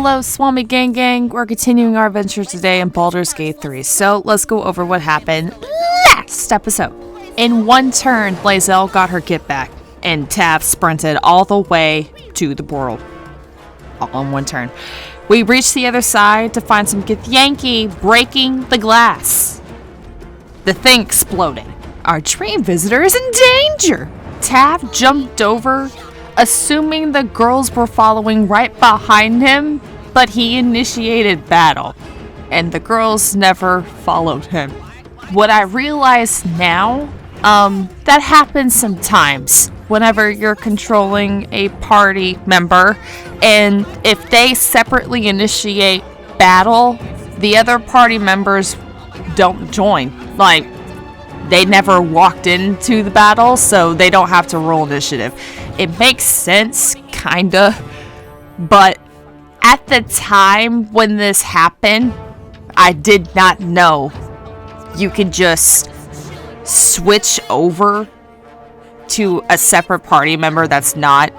Hello, Swami Gang. We're continuing our adventure today in Baldur's Gate 3. So let's go over what happened last episode. In one turn, Lae'zel got her get back, and Tav sprinted all the way to the portal. All in one turn. We reached the other side to find some Githyanki breaking the glass. The thing exploded. Our dream visitor is in danger. Tav jumped over, assuming the girls were following right behind him, but he initiated battle, and the girls never followed him. What I realize now, that happens sometimes whenever you're controlling a party member, and if they separately initiate battle, the other party members don't join. Like, they never walked into the battle, so they don't have to roll initiative. It makes sense, kinda, but at the time when this happened, I did not know you could just switch over to a separate party member that's not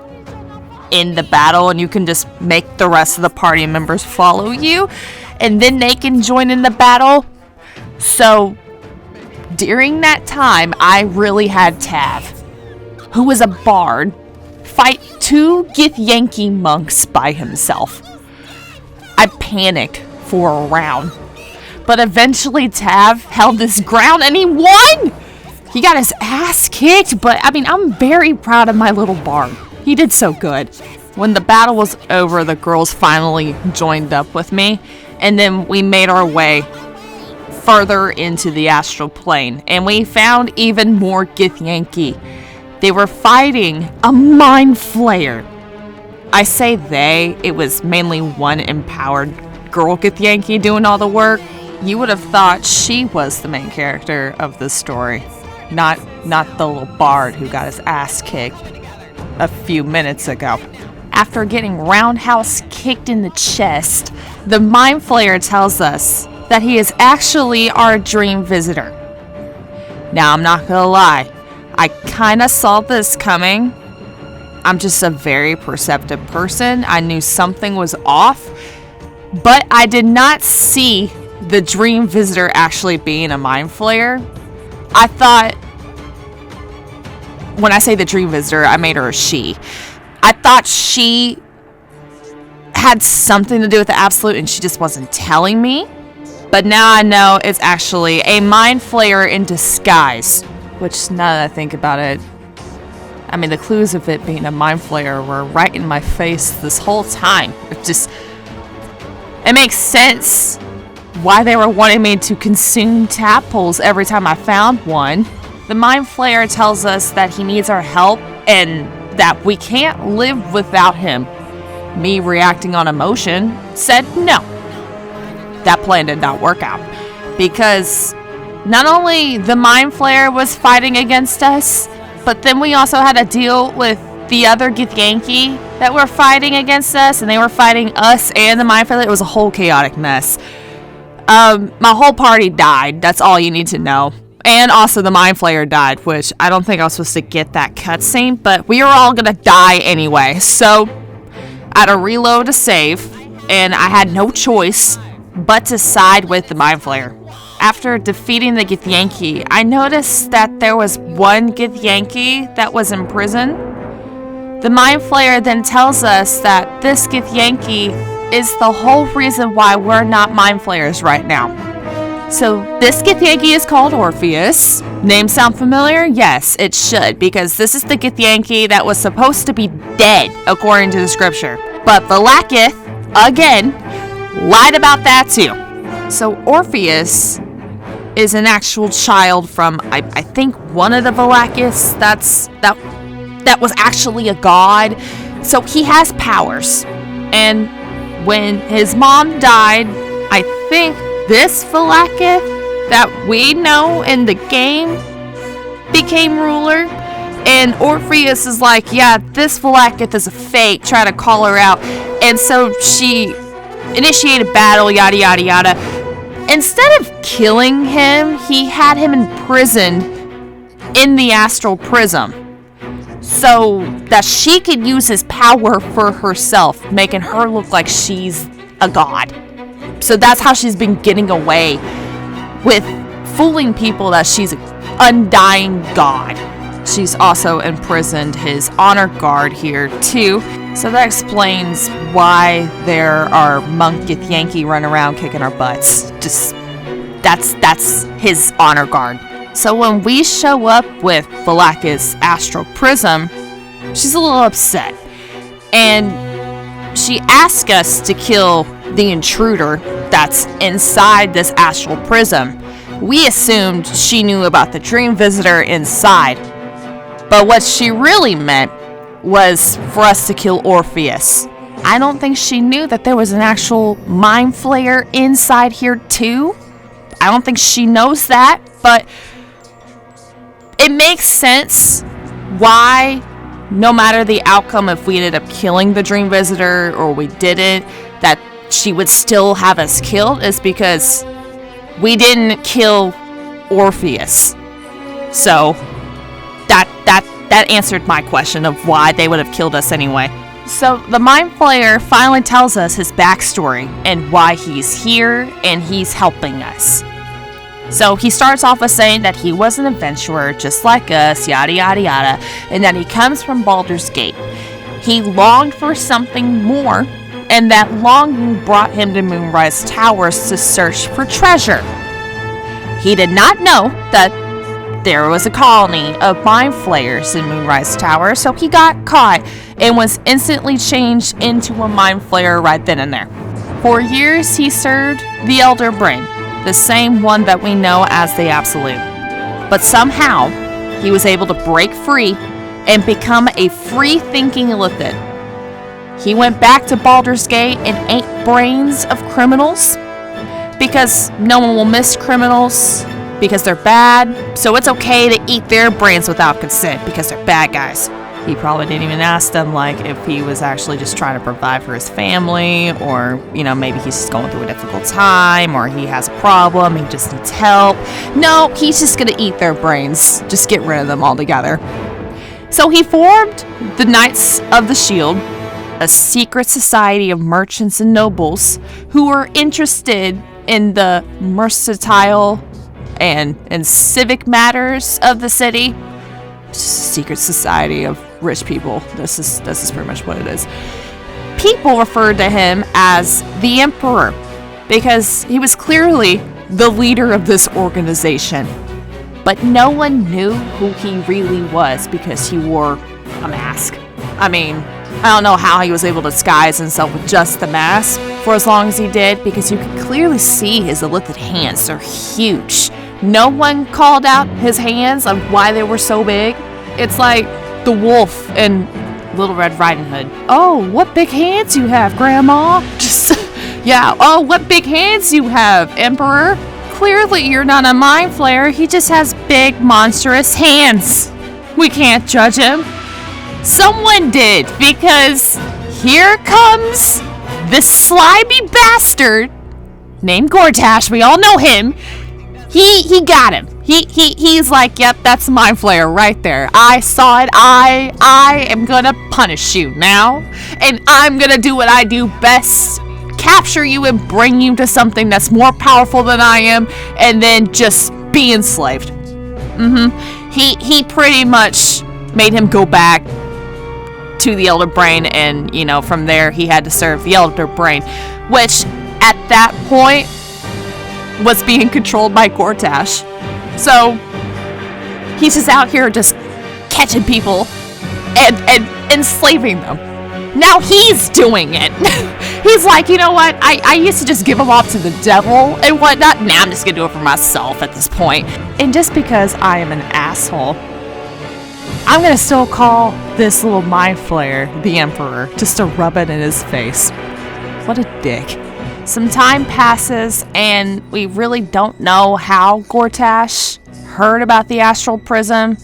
in the battle, and you can just make the rest of the party members follow you, and then they can join in the battle. So during that time, I really had Tav, who was a bard, fight 2 Githyanki monks by himself. I panicked for a round, but eventually Tav held his ground and he won! He got his ass kicked, but I'm very proud of my little bard. He did so good. When the battle was over, the girls finally joined up with me, and then we made our way further into the astral plane, and we found even more Githyanki. They were fighting a mind flayer. I say they, it was mainly one empowered girl Githyanki doing all the work. You would have thought she was the main character of the story, not the little bard who got his ass kicked a few minutes ago. After getting roundhouse kicked in the chest, the mind flayer tells us that he is actually our dream visitor. Now, I'm not gonna lie, I kinda saw this coming. I'm just a very perceptive person. I knew something was off, but I did not see the dream visitor actually being a mind flayer. I thought, when I say the dream visitor, I made her a she. I thought she had something to do with the absolute and she just wasn't telling me. But now I know it's actually a mind flayer in disguise. Which, now that I think about it, the clues of it being a mind flayer were right in my face this whole time. It makes sense why they were wanting me to consume tadpoles every time I found one. The mind flayer tells us that he needs our help and that we can't live without him. Me, reacting on emotion, said no. That plan did not work out, because not only the mind flayer was fighting against us, but then we also had to deal with the other Githyanki that were fighting against us, and they were fighting us and the mind flayer. It was a whole chaotic mess. My whole party died. That's all you need to know. And also the mind flayer died, which I don't think I was supposed to get that cutscene, but we were all gonna die anyway. So I had to reload to save, and I had no choice but to side with the mind flayer. After defeating the Githyanki, I noticed that there was one Githyanki that was in prison. The mind flayer then tells us that this Githyanki is the whole reason why we're not mind flayers right now. So this Githyanki is called Orpheus. Name sound familiar? Yes, it should, because this is the Githyanki that was supposed to be dead, according to the scripture. But Valakith, again, lied about that too. So Orpheus is an actual child from, I think, one of the Valakiths that was actually a god. So he has powers. And when his mom died, I think this Valakith that we know in the game became ruler. And Orpheus is like, yeah, this Valakith is a fake, try to call her out. And so she initiated battle, yada yada yada. Instead of killing him, he had him imprisoned in the astral prism so that she could use his power for herself, making her look like she's a god. So that's how she's been getting away with fooling people that she's an undying god. She's also imprisoned his honor guard here too. So that explains why there are Monk Githyanki running around kicking our butts. Just that's his honor guard. So when we show up with Valakith's astral prism, she's a little upset. And she asks us to kill the intruder that's inside this astral prism. We assumed she knew about the dream visitor inside. But what she really meant was for us to kill Orpheus. I don't think she knew that there was an actual mind flayer inside here too. I don't think she knows that, but it makes sense why, no matter the outcome, if we ended up killing the dream visitor or we didn't, that she would still have us killed, is because we didn't kill Orpheus. So that answered my question of why they would have killed us anyway. So the Mind Flayer finally tells us his backstory and why he's here and he's helping us. So he starts off with saying that he was an adventurer just like us, yada yada yada, and that he comes from Baldur's Gate. He longed for something more, and that longing brought him to Moonrise Towers to search for treasure. He did not know that there was a colony of mind flayers in Moonrise Tower, so he got caught and was instantly changed into a mind flayer right then and there. For years, he served the Elder Brain, the same one that we know as the Absolute. But somehow, he was able to break free and become a free-thinking Illithid. He went back to Baldur's Gate and ate brains of criminals, because no one will miss criminals because they're bad, so it's okay to eat their brains without consent because they're bad guys. He probably didn't even ask them, like, if he was actually just trying to provide for his family, or, you know, maybe he's just going through a difficult time, or he has a problem, he just needs help. No, he's just gonna eat their brains. Just get rid of them altogether. So he formed the Knights of the Shield, a secret society of merchants and nobles who were interested in the mercantile and civic matters of the city. It's just a secret society of rich people. This is pretty much what it is. People referred to him as the Emperor because he was clearly the leader of this organization. But no one knew who he really was because he wore a mask. I mean, I don't know how he was able to disguise himself with just the mask for as long as he did, because you could clearly see his Illithid hands. They're huge. No one called out his hands of why they were so big. It's like the wolf in Little Red Riding Hood. Oh, what big hands you have, Grandma. Just, yeah, oh, what big hands you have, Emperor. Clearly you're not a mind flayer. He just has big, monstrous hands. We can't judge him. Someone did, because here comes this slimy bastard named Gortash. We all know him. He got him. He's like, yep, that's a mind flayer right there. I saw it. I am gonna punish you now, and I'm gonna do what I do best: capture you and bring you to something that's more powerful than I am, and then just be enslaved. He pretty much made him go back to the Elder Brain, and, you know, from there he had to serve the Elder Brain, which at that point was being controlled by Gortash. So he's just out here just catching people and enslaving them. Now he's doing it. He's like, you know what, I used to just give them off to the devil and whatnot. Now I'm just gonna do it for myself at this point. And just because I am an asshole, I'm gonna still call this little mind flayer the Emperor, just to rub it in his face. What a dick. Some time passes, and we really don't know how Gortash heard about the Astral Prism,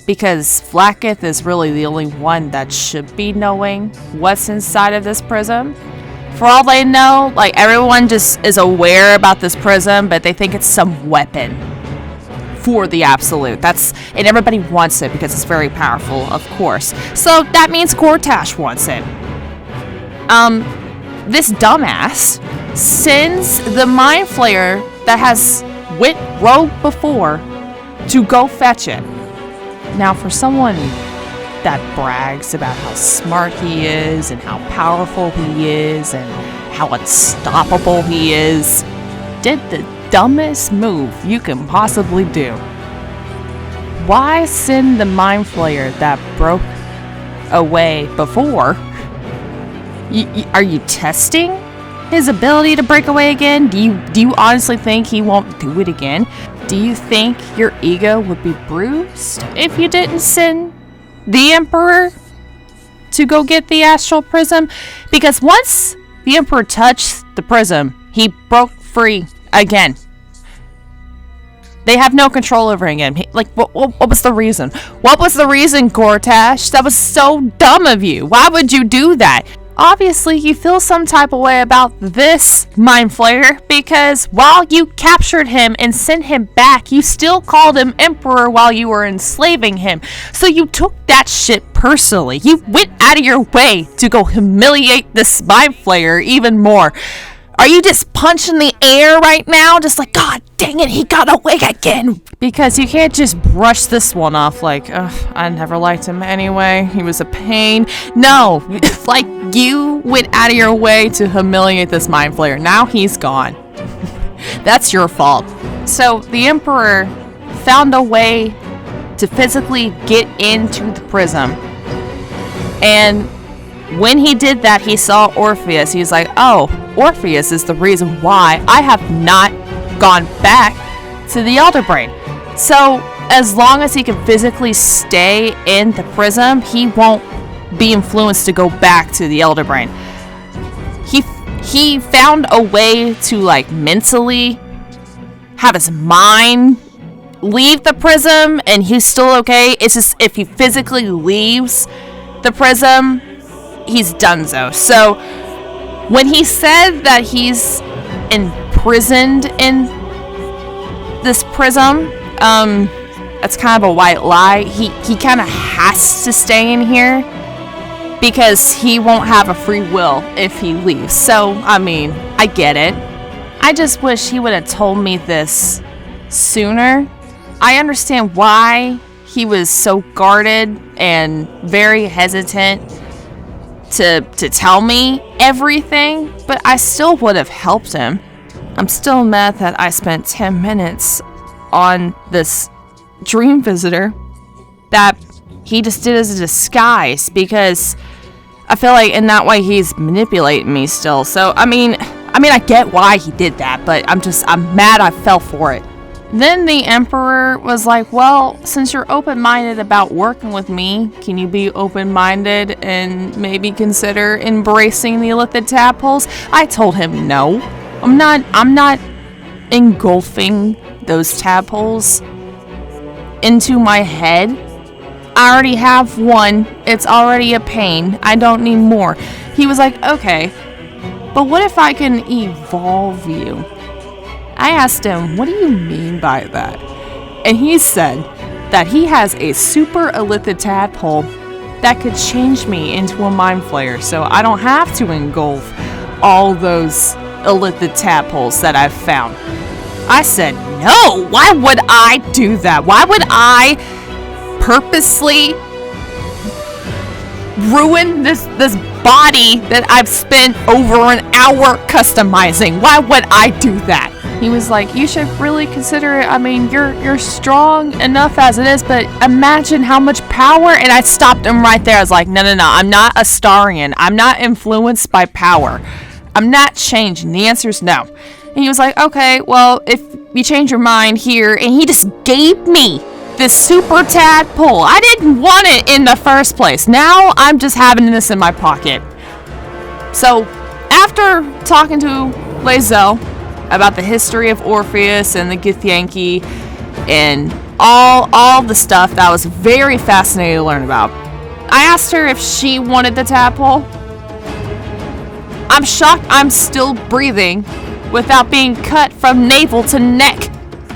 because Valakith is really the only one that should be knowing what's inside of this prism. For all they know, like, everyone just is aware about this prism, but they think it's some weapon for the Absolute. And everybody wants it because it's very powerful, of course. So that means Gortash wants it. this dumbass sends the Mind Flayer that has went rogue before to go fetch it. Now, for someone that brags about how smart he is and how powerful he is and how unstoppable he is, did the dumbest move you can possibly do. Why send the Mind Flayer that broke away before? Are you testing his ability to break away again? Do you honestly think he won't do it again? Do you think your ego would be bruised if you didn't send the Emperor to go get the astral prism? Because once the Emperor touched the prism, he broke free again. They have no control over him again. What was the reason? What was the reason, Gortash? That was so dumb of you. Why would you do that? Obviously, you feel some type of way about this Mind Flayer because while you captured him and sent him back, you still called him Emperor while you were enslaving him. So you took that shit personally. You went out of your way to go humiliate this Mind Flayer even more. Are you just punching the air right now? Just like, God dang it, he got away again. Because you can't just brush this one off like, I never liked him anyway. He was a pain. No, like you went out of your way to humiliate this Mind Flayer. Now he's gone. That's your fault. So the Emperor found a way to physically get into the prism. And when he did that, he saw Orpheus. He's like, oh, Orpheus is the reason why I have not gone back to the Elder Brain. So, as long as he can physically stay in the prism, he won't be influenced to go back to the Elder Brain. He found a way to, like, mentally have his mind leave the prism, and he's still okay. It's just if he physically leaves the prism, he's donezo. So when he said that he's imprisoned in this prism, that's kind of a white lie. He kind of has to stay in here because he won't have a free will if he leaves. So, I mean, I get it. I just wish he would have told me this sooner. I understand why he was so guarded and very hesitant to tell me everything, but I still would have helped him. I'm still mad that I spent 10 minutes on this dream visitor that he just did as a disguise, because I feel like in that way he's manipulating me still. So I mean I get why he did that, but I'm mad I fell for it. Then the Emperor was like, well, since you're open-minded about working with me, can you be open-minded and maybe consider embracing the Illithid tadpoles? I told him no. I'm not engulfing those tadpoles into my head. I already have one. It's already a pain. I don't need more. He was like, okay, but what if I can evolve you? I asked him, what do you mean by that? And he said that he has a super Illithid tadpole that could change me into a Mind Flayer, so I don't have to engulf all those Illithid tadpoles that I've found. I said, no, why would I do that? Why would I purposely ruin this body that I've spent over an hour customizing? Why would I do that? He was like, you should really consider it. I mean, you're strong enough as it is, but imagine how much power. And I stopped him right there. I was like, no, I'm not a Starian. I'm not influenced by power. I'm not changing. The answer is no. And he was like, okay, well, if you change your mind here. And he just gave me this super tadpole. I didn't want it in the first place. Now I'm just having this in my pocket. So after talking to Lae'zel about the history of Orpheus and the Githyanki and all the stuff that was very fascinating to learn about, I asked her if she wanted the tadpole. I'm shocked I'm still breathing without being cut from navel to neck.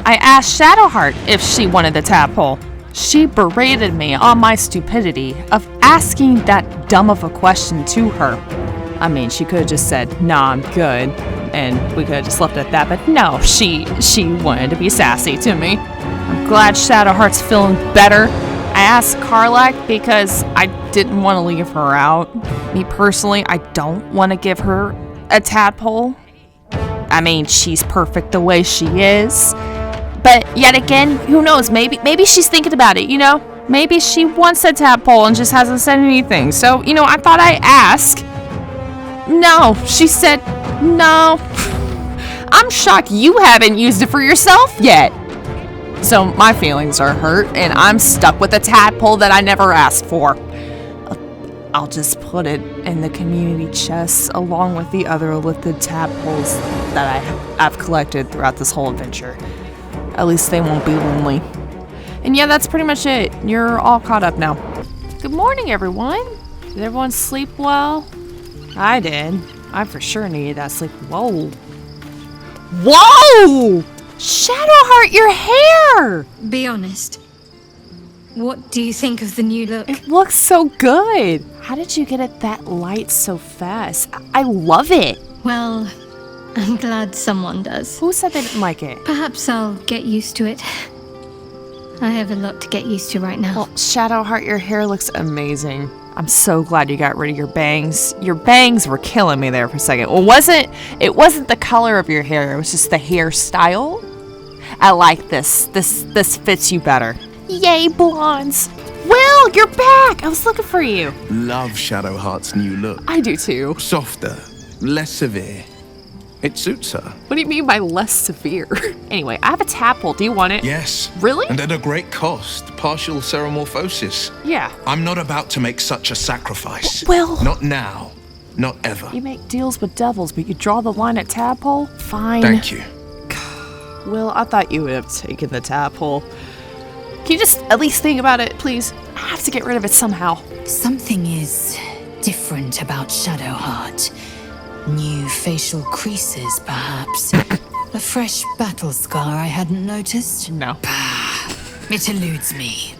I asked Shadowheart if she wanted the tadpole. She berated me on my stupidity of asking that dumb of a question to her. I mean, she could have just said, nah, I'm good, and we could have just left it at that, but no, she wanted to be sassy to me. I'm glad Shadowheart's feeling better. I asked Karlach because I didn't want to leave her out. Me personally, I don't want to give her a tadpole. I mean, she's perfect the way she is. But yet again, who knows, maybe she's thinking about it, you know? Maybe she wants a tadpole and just hasn't said anything. So, you know, I thought I'd ask. No, she said no. I'm shocked you haven't used it for yourself yet. So my feelings are hurt, and I'm stuck with a tadpole that I never asked for. I'll just put it in the community chest along with the other lifted tadpoles that I've collected throughout this whole adventure. At least they won't be lonely. And yeah, that's pretty much it. You're all caught up now. Good morning, everyone. Did everyone sleep well? I did. I for sure needed that sleep. Whoa. Whoa! Shadowheart, your hair! Be honest. What do you think of the new look? It looks so good. How did you get it that light so fast? I love it. Well, I'm glad someone does. Who said they didn't like it? Perhaps I'll get used to it. I have a lot to get used to right now. Well, Shadowheart, your hair looks amazing. I'm so glad you got rid of your bangs. Your bangs were killing me there for a second. Well, it wasn't the color of your hair, it was just the hairstyle. I like this. This fits you better. Yay, blondes. Will, you're back. I was looking for you. Love Shadowheart's new look. I do too. Softer, less severe. It suits her. What do you mean by less severe? Anyway, I have a tadpole. Do you want it? Yes. Really? And at a great cost. Partial ceremorphosis. Yeah. I'm not about to make such a sacrifice. Will. Not now. Not ever. You make deals with devils, but you draw the line at tadpole? Fine. Thank you. Will, I thought you would have taken the tadpole. Can you just at least think about it, please? I have to get rid of it somehow. Something is different about Shadowheart. New facial creases, perhaps. A fresh battle scar I hadn't noticed. No. It eludes me.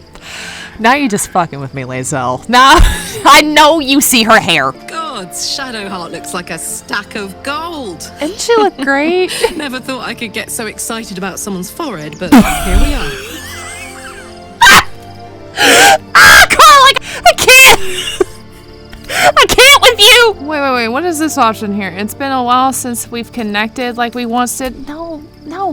Now you're just fucking with me, Lae'zel. Nah, I know you see her hair. Gods, Shadowheart looks like a stack of gold. Didn't she look great? Never thought I could get so excited about someone's forehead, but here we are. I can't! I can't with you! Wait, what is this option here? It's been a while since we've connected like we once did. No,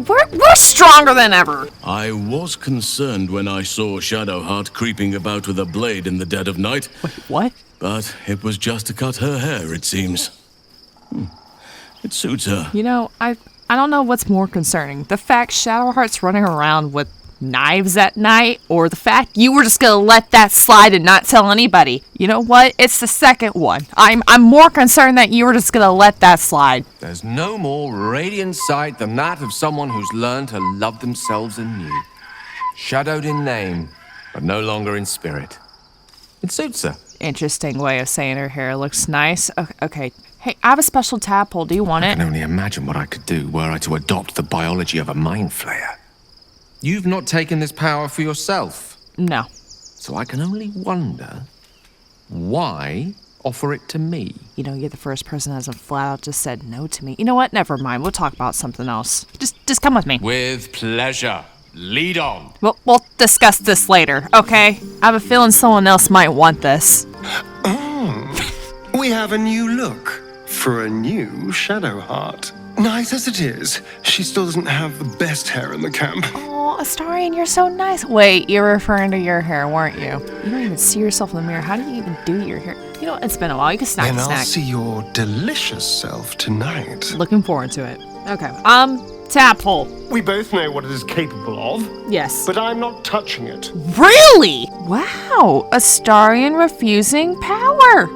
we're stronger than ever. I was concerned when I saw Shadowheart creeping about with a blade in the dead of night. Wait, what? But it was just to cut her hair, it seems. It suits her. You know, I don't know what's more concerning. The fact Shadowheart's running around with knives at night, or the fact you were just gonna let that slide and not tell anybody. You know what? It's the second one. I'm more concerned that you were just gonna let that slide. There's no more radiant sight than that of someone who's learned to love themselves anew. Shadowed in name, but no longer in spirit. It suits her. Interesting way of saying her hair looks nice. Okay. Hey, I have a special tadpole. Do you want I it? can only imagine what I could do were I to adopt the biology of a mind flayer. You've not taken this power for yourself. No. So I can only wonder, why offer it to me? You know, you're the first person that hasn't flat out just said no to me. You know what? Never mind. We'll talk about something else. Just come with me. With pleasure. Lead on. We'll discuss this later, okay? I have a feeling someone else might want this. We have a new look for a new Shadowheart. Nice as it is, she still doesn't have the best hair in the camp. Oh, Astarion, you're so nice. Wait, you're referring to your hair, weren't you? You don't even see yourself in the mirror. How do you even do your hair? You know, it's been a while. You can snack And a I'll snack. see your delicious self tonight. Looking forward to it. Okay. Tadpole. We both know what it is capable of, Yes. but I'm not touching it. Really? Wow. Astarion refusing power.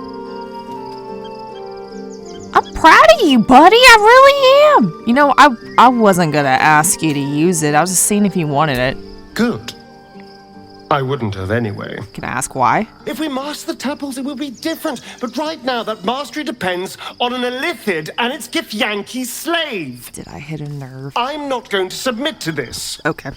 I'm proud of you, buddy. I really am. You know, I wasn't gonna ask you to use it. I was just seeing if you wanted it. Good. I wouldn't have anyway. Can I ask why? If we master the tuples, it will be different. But right now, that mastery depends on an Elithid and its Githyanki slave. Did I hit a nerve? I'm not going to submit to this. Okay.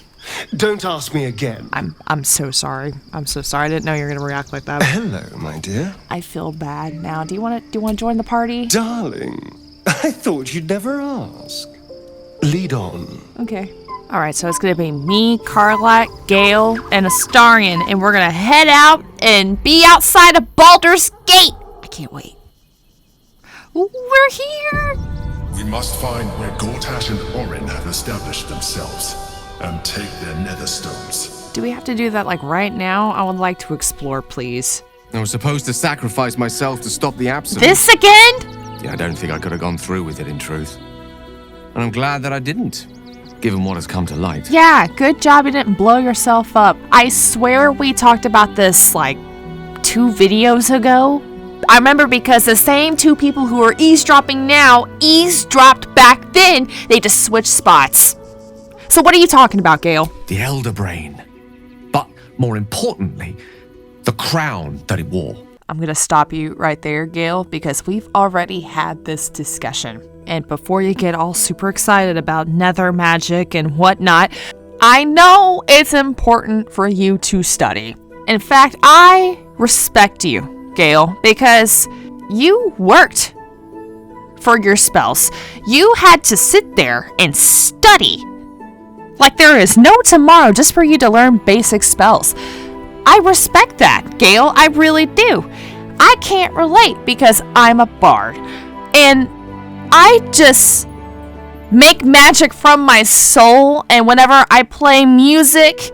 Don't ask me again. I'm so sorry. I'm so sorry. I didn't know you were gonna react like that. Hello, my dear. I feel bad now. Do you want to join the party? Darling, I thought you'd never ask. Lead on. Okay. All right. So it's gonna be me, Karlach, Gale, and Astarion, and we're gonna head out and be outside of Baldur's Gate. I can't wait. We're here. We must find where Gortash and Orin have established themselves and take their nether stones. Do we have to do that like right now? I would like to explore, please. I was supposed to sacrifice myself to stop the Absolute. This again? Yeah, I don't think I could have gone through with it, in truth. And I'm glad that I didn't, given what has come to light. Yeah, good job you didn't blow yourself up. I swear we talked about this like 2 videos ago. I remember because the same 2 people who are eavesdropping now eavesdropped back then. They just switched spots. So what are you talking about, Gale? The Elder Brain. But more importantly, the crown that it wore. I'm gonna stop you right there, Gale, because we've already had this discussion. And before you get all super excited about nether magic and whatnot, I know it's important for you to study. In fact, I respect you, Gale, because you worked for your spells. You had to sit there and study. Like there is no tomorrow just for you to learn basic spells. I respect that, Gale. I really do. I can't relate because I'm a bard. And I just make magic from my soul, and whenever I play music,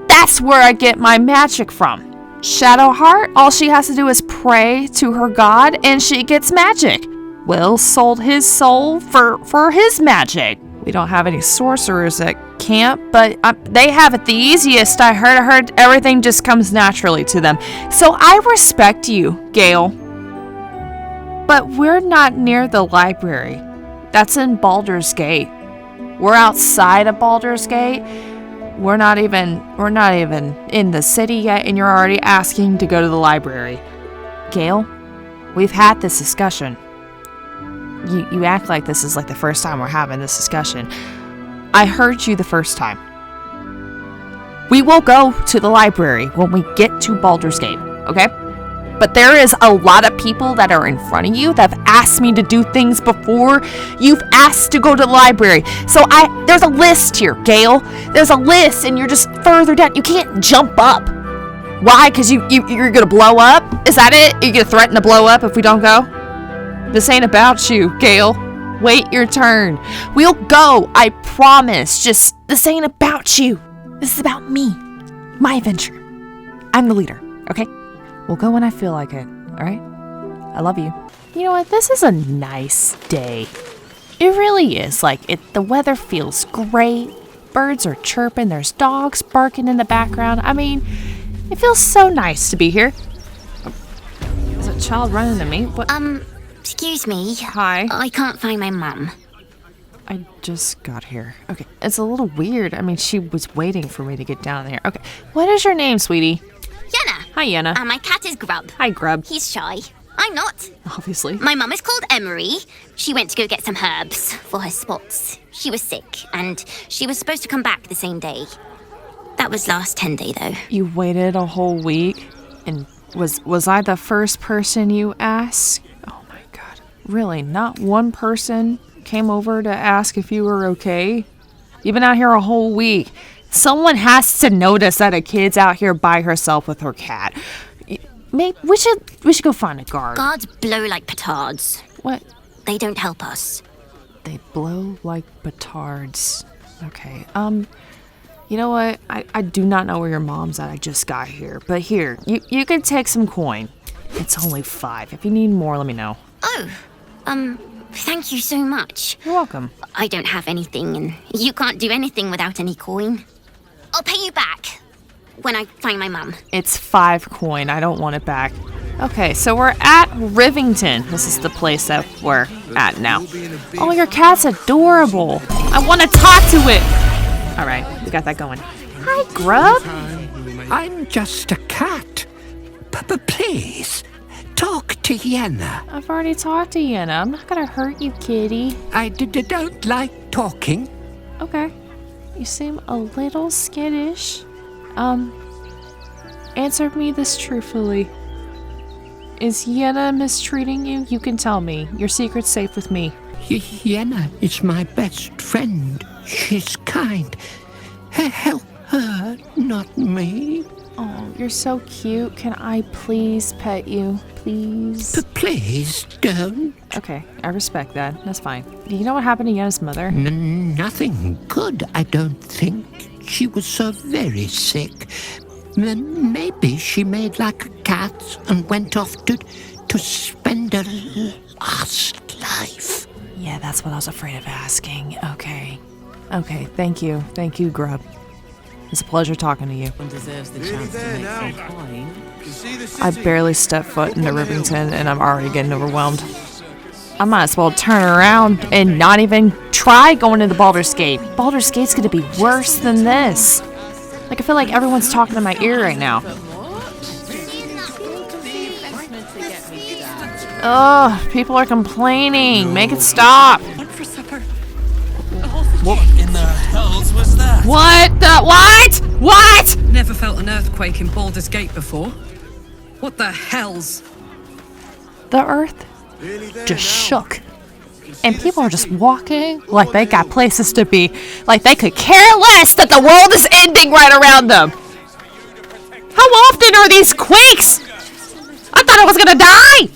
that's where I get my magic from. Shadowheart, all she has to do is pray to her god, and she gets magic. Will sold his soul for his magic. We don't have any sorcerers at camp, but they have it the easiest. I heard everything just comes naturally to them. So I respect you, Gale. But we're not near the library. That's in Baldur's Gate. We're outside of Baldur's Gate. We're not even in the city yet, and you're already asking to go to the library. Gale, we've had this discussion. You act like this is like the first time we're having this discussion. I heard you the first time. We will go to the library when we get to Baldur's Gate, okay? But there is a lot of people that are in front of you that have asked me to do things before you've asked to go to the library. So there's a list here, Gale. There's a list, and you're just further down. You can't jump up. Why? Because you're gonna blow up? Is that it? You're gonna threaten to blow up if we don't go? This ain't about you, Gale. Wait your turn. We'll go, I promise. Just, this ain't about you. This is about me. My adventure. I'm the leader, okay? We'll go when I feel like it, alright? I love you. You know what? This is a nice day. It really is. The weather feels great. Birds are chirping. There's dogs barking in the background. I mean, it feels so nice to be here. There's a child running to me. What? Excuse me. Hi. I can't find my mum. I just got here. Okay, it's a little weird. I mean, she was waiting for me to get down there. Okay, what is your name, sweetie? Yenna. Hi, Yenna. And my cat is Grub. Hi, Grub. He's shy. I'm not. Obviously. My mum is called Emery. She went to go get some herbs for her spots. She was sick, and she was supposed to come back the same day. That was last 10-day, though. You waited a whole week? And was I the first person you asked? Oh my god. Really, not one person came over to ask if you were okay? You've been out here a whole week. Someone has to notice that a kid's out here by herself with her cat. Maybe we should go find a guard. Guards blow like petards. What? They don't help us. They blow like petards. Okay. You know what? I do not know where your mom's at. I just got here. But here, you can take some coin. It's only 5. If you need more, let me know. Oh, thank you so much. You're welcome. I don't have anything, and you can't do anything without any coin. I'll pay you back when I find my mum. It's 5 coin. I don't want it back. Okay, so we're at Rivington. This is the place that we're at now. Oh, your cat's adorable. I want to talk to it. All right, we got that going. Hi, Grub. I'm just a cat. Please, talk to Yenna. I've already talked to Yenna. I'm not gonna hurt you, kitty. I don't like talking. Okay. You seem a little skittish. Answer me this truthfully. Is Yenna mistreating you? You can tell me. Your secret's safe with me. Yenna is my best friend. She's kind. Help her, not me. Oh, you're so cute. Can I please pet you? Please? Please don't. Okay, I respect that. That's fine. Do you know what happened to Yenna's mother? Nothing good, I don't think. She was so very sick. Maybe she made like a cat and went off to spend her last life. Yeah, that's what I was afraid of asking. Okay. Okay, thank you. Thank you, Grub. It's a pleasure talking to you. I barely stepped foot into Rivington and I'm already getting overwhelmed. I might as well turn around and not even try going to the Baldur's Gate. Baldur's Gate's gonna be worse than this. Like, I feel like everyone's talking in my ear right now. Ugh, people are complaining. Make it stop. What in the hells was that? What the what? What? Never felt an earthquake in Baldur's Gate before. What the hells? The earth just shook. And people are just walking like they got places to be. Like they could care less that the world is ending right around them. How often are these quakes? I thought I was gonna die!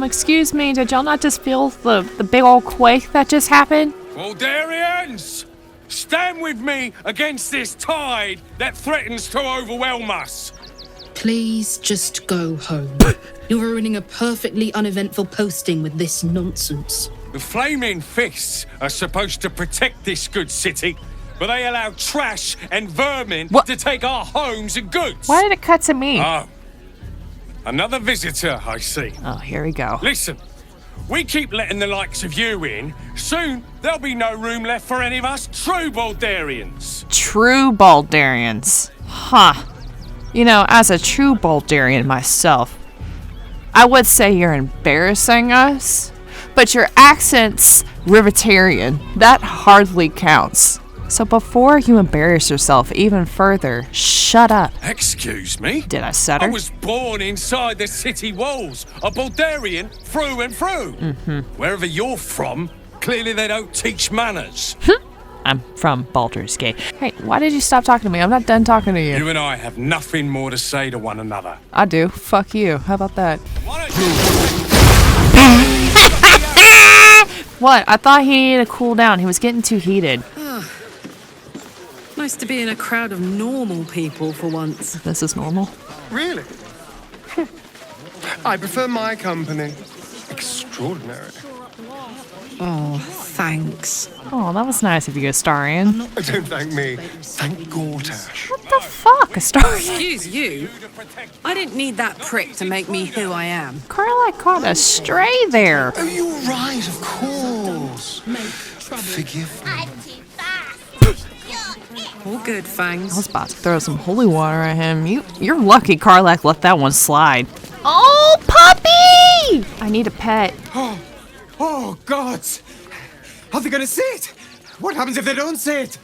Excuse me, did y'all not just feel the big old quake that just happened? Baldurians! Stand with me against this tide that threatens to overwhelm us! Please just go home. You're ruining a perfectly uneventful posting with this nonsense. The Flaming Fists are supposed to protect this good city, but they allow trash and vermin to take our homes and goods. Why did it cut to me? Oh. Another visitor, I see. Oh, here we go. Listen, we keep letting the likes of you in. Soon, there'll be no room left for any of us true Baldurians. True Baldurians. Huh. You know, as a true Baldurian myself, I would say you're embarrassing us, but your accent's Rivetarian. That hardly counts. So before you embarrass yourself even further, shut up. Excuse me? Did I stutter? I was born inside the city walls, a Baldurian through and through. Wherever you're from, clearly they don't teach manners. I'm from Baldur's Gate. Hey, why did you stop talking to me? I'm not done talking to you. You and I have nothing more to say to one another. I do. Fuck you. How about that? What? I thought he needed to cool down. He was getting too heated. Nice to be in a crowd of normal people for once. This is normal? Really? I prefer my company. Extraordinary. Oh, thanks. Oh, that was nice of you, Astarion. Don't thank me. Thank Gortash. What the fuck, Astarion? Excuse you? I didn't need that prick to make me who I am. Carla caught a stray there. Oh, you're right, of course. Forgive me. All good, Fangs. I was about to throw some holy water at him. You're lucky Karlach let that one slide. Oh, puppy! I need a pet. Oh, God! Are they gonna see it? What happens if they don't see it?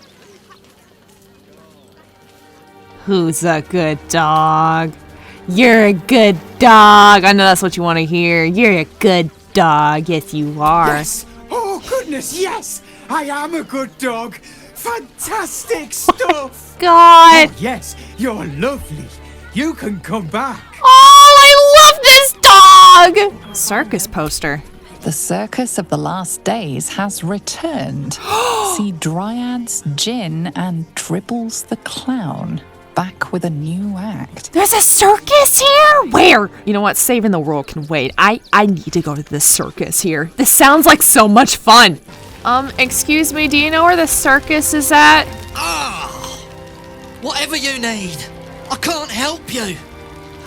Who's a good dog? You're a good dog. I know that's what you want to hear. You're a good dog. Yes, you are. Yes! Oh, goodness, yes! I am a good dog. Fantastic stuff! God! Oh, yes, you're lovely. You can come back. Oh, I love this dog! Circus poster. The Circus of the Last Days has returned. See Dryads, Jinn, and Dribbles the Clown. Back with a new act. There's a circus here? Where? You know what? Saving the world can wait. I need to go to this circus here. This sounds like so much fun. Excuse me, do you know where the circus is at? Whatever you need. I can't help you.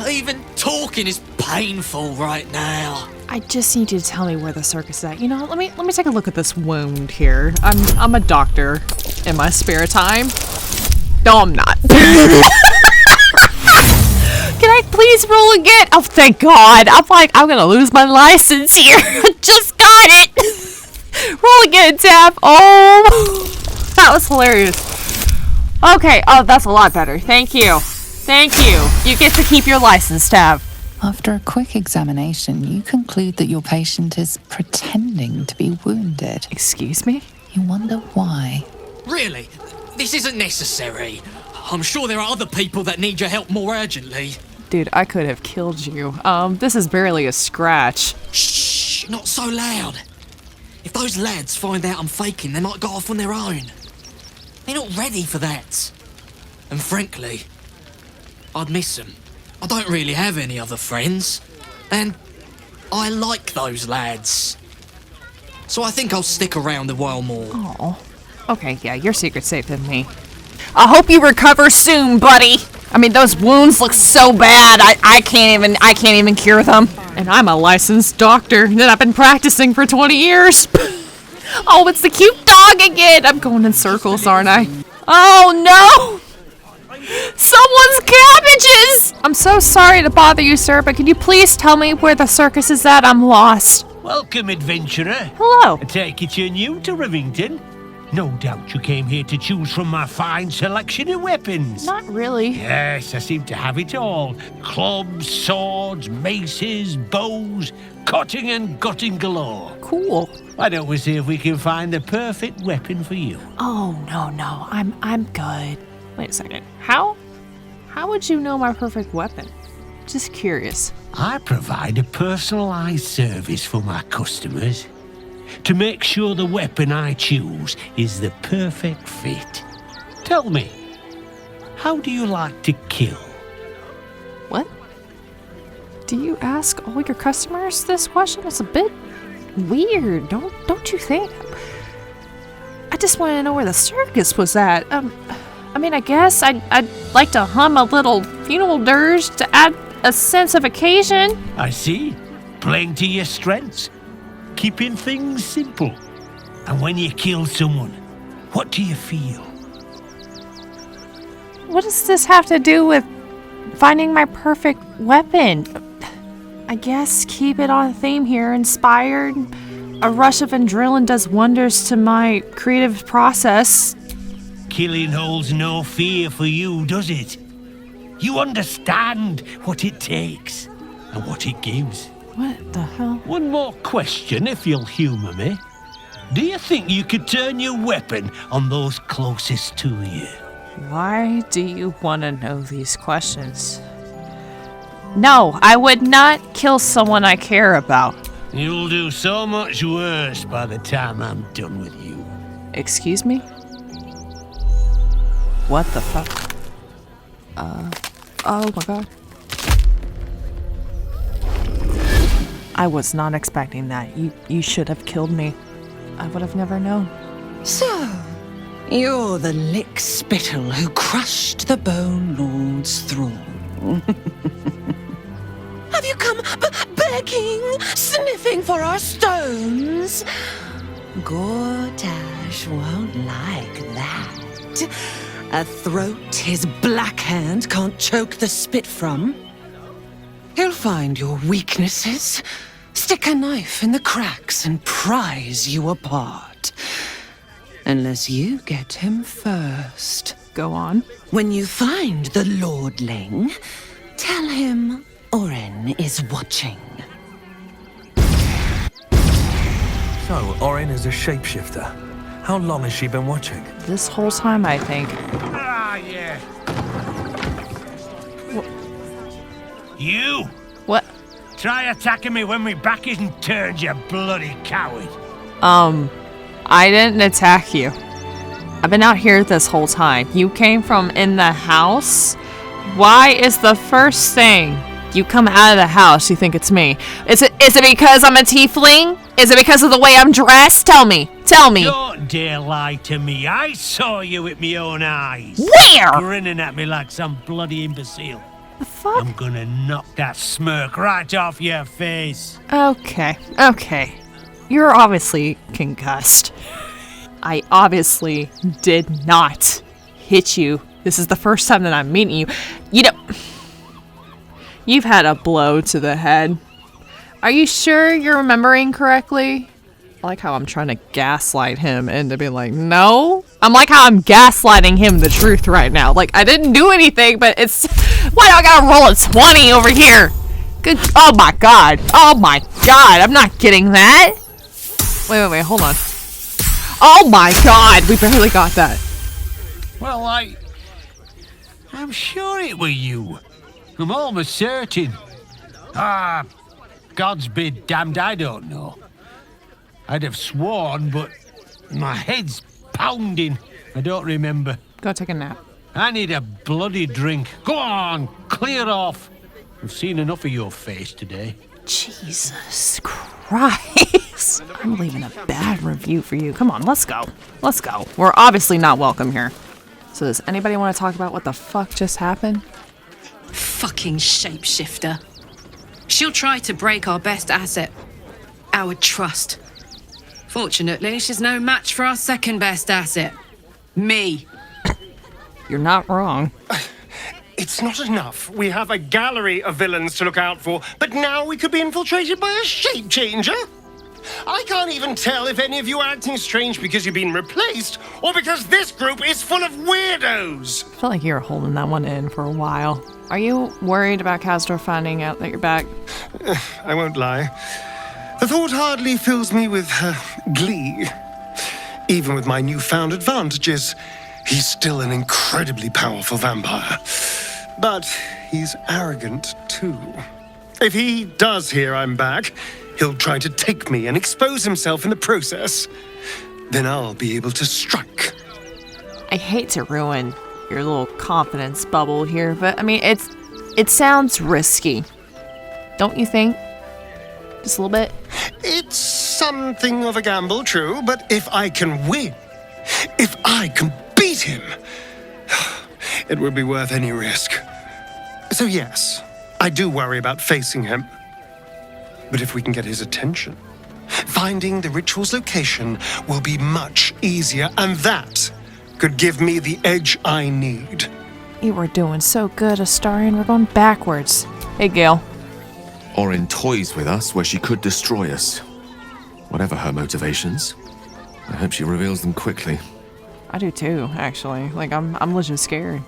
Even talking is painful right now. I just need you to tell me where the circus is at. You know, let me take a look at this wound here. I'm a doctor in my spare time. No, I'm not. Please roll again. Oh, thank God. I'm like, I'm gonna lose my license here. I just got it. Roll again, Tav. Oh, that was hilarious. Okay. Oh, that's a lot better. Thank you. Thank you. You get to keep your license, Tav. After a quick examination, you conclude that your patient is pretending to be wounded. Excuse me? You wonder why. Really? This isn't necessary. I'm sure there are other people that need your help more urgently. Dude, I could have killed you. This is barely a scratch. Shh, not so loud. If those lads find out I'm faking, they might go off on their own. They're not ready for that. And frankly, I'd miss them. I don't really have any other friends. And I like those lads. So I think I'll stick around a while more. Oh. Okay, yeah, your secret's safe than me. I hope you recover soon, buddy. I mean, those wounds look so bad. I can't even cure them. And I'm a licensed doctor that I've been practicing for 20 years. Oh, it's the cute dog again. I'm going in circles, aren't I? Oh no! Someone's cabbages! I'm so sorry to bother you, sir, but can you please tell me where the circus is at? I'm lost. Welcome, adventurer. Hello. I take it you're new to Rivington. No doubt you came here to choose from my fine selection of weapons. Not really. Yes, I seem to have it all. Clubs, swords, maces, bows, cutting and gutting galore. Cool. Why don't we see if we can find the perfect weapon for you? Oh, no. I'm good. Wait a second. How would you know my perfect weapon? Just curious. I provide a personalized service for my customers to make sure the weapon I choose is the perfect fit. Tell me, how do you like to kill? What? Do you ask all your customers this question? It's a bit weird, don't you think? I just want to know where the circus was at. I mean, I guess I'd like to hum a little funeral dirge to add a sense of occasion. I see. Playing to your strengths. Keeping things simple. And when you kill someone, what do you feel? What does this have to do with finding my perfect weapon? I guess keep it on theme here. Inspired. A rush of adrenaline does wonders to my creative process. Killing holds no fear for you, does it? You understand what it takes and what it gives. What the hell? One more question, if you'll humour me. Do you think you could turn your weapon on those closest to you? Why do you want to know these questions? No, I would not kill someone I care about. You'll do so much worse by the time I'm done with you. Excuse me? What the fuck? Oh my god. I was not expecting that. You should have killed me. I would have never known. So, you're the lick spittle who crushed the Bone Lord's throne. Have you come begging, sniffing for our stones? Gortash won't like that. A throat his black hand can't choke the spit from. He'll find your weaknesses, stick a knife in the cracks and prize you apart. Unless you get him first. Go on. When you find the Lordling, tell him Orin is watching. So, Orin is a shapeshifter. How long has she been watching? This whole time, I think. Ah, yeah. You! What? Try attacking me when my back isn't turned, you bloody coward. I didn't attack you. I've been out here this whole time. You came from in the house? Why is the first thing you come out of the house you think it's me? Is it because I'm a tiefling? Is it because of the way I'm dressed? Tell me. Don't dare lie to me. I saw you with my own eyes. Where? Grinning at me like some bloody imbecile. The fuck? I'm gonna knock that smirk right off your face. Okay. You're obviously concussed. I obviously did not hit you. This is the first time that I'm meeting you. You've had a blow to the head. Are you sure you're remembering correctly? I like how I'm trying to gaslight him into being like, no. I'm like how I'm gaslighting him the truth right now. Like, I didn't do anything, but it's... Why do I gotta roll a 20 over here? Good... Oh my god. Oh my god. I'm not getting that. Wait. Hold on. Oh my god. We barely got that. Well, I'm sure it were you. I'm almost certain. God's be damned, I don't know. I'd have sworn, but my head's pounding. I don't remember. Go take a nap. I need a bloody drink. Go on, clear off. I've seen enough of your face today. Jesus Christ. I'm leaving a bad review for you. Come on, let's go. Let's go. We're obviously not welcome here. So does anybody want to talk about what the fuck just happened? Fucking shapeshifter. She'll try to break our best asset, our trust. Fortunately, she's no match for our second best asset, me. You're not wrong. It's not enough. We have a gallery of villains to look out for, but now we could be infiltrated by a shape changer? I can't even tell if any of you are acting strange because you've been replaced or because this group is full of weirdos. I felt like you were holding that one in for a while. Are you worried about Castor finding out that you're back? I won't lie. The thought hardly fills me with glee. Even with my newfound advantages, he's still an incredibly powerful vampire. But he's arrogant too. If he does hear I'm back, he'll try to take me and expose himself in the process. Then I'll be able to strike. I hate to ruin your little confidence bubble here, but I mean, it sounds risky. Don't you think? Just a little bit? It's something of a gamble, true, but if I can win, if I can beat him, it would be worth any risk. So yes, I do worry about facing him. But if we can get his attention, finding the ritual's location will be much easier, and that could give me the edge I need. You were doing so good, Astarion. We're going backwards. Hey, Gale. Orin toys with us where she could destroy us. Whatever her motivations, I hope she reveals them quickly. I do too, actually. Like, I'm legit scared.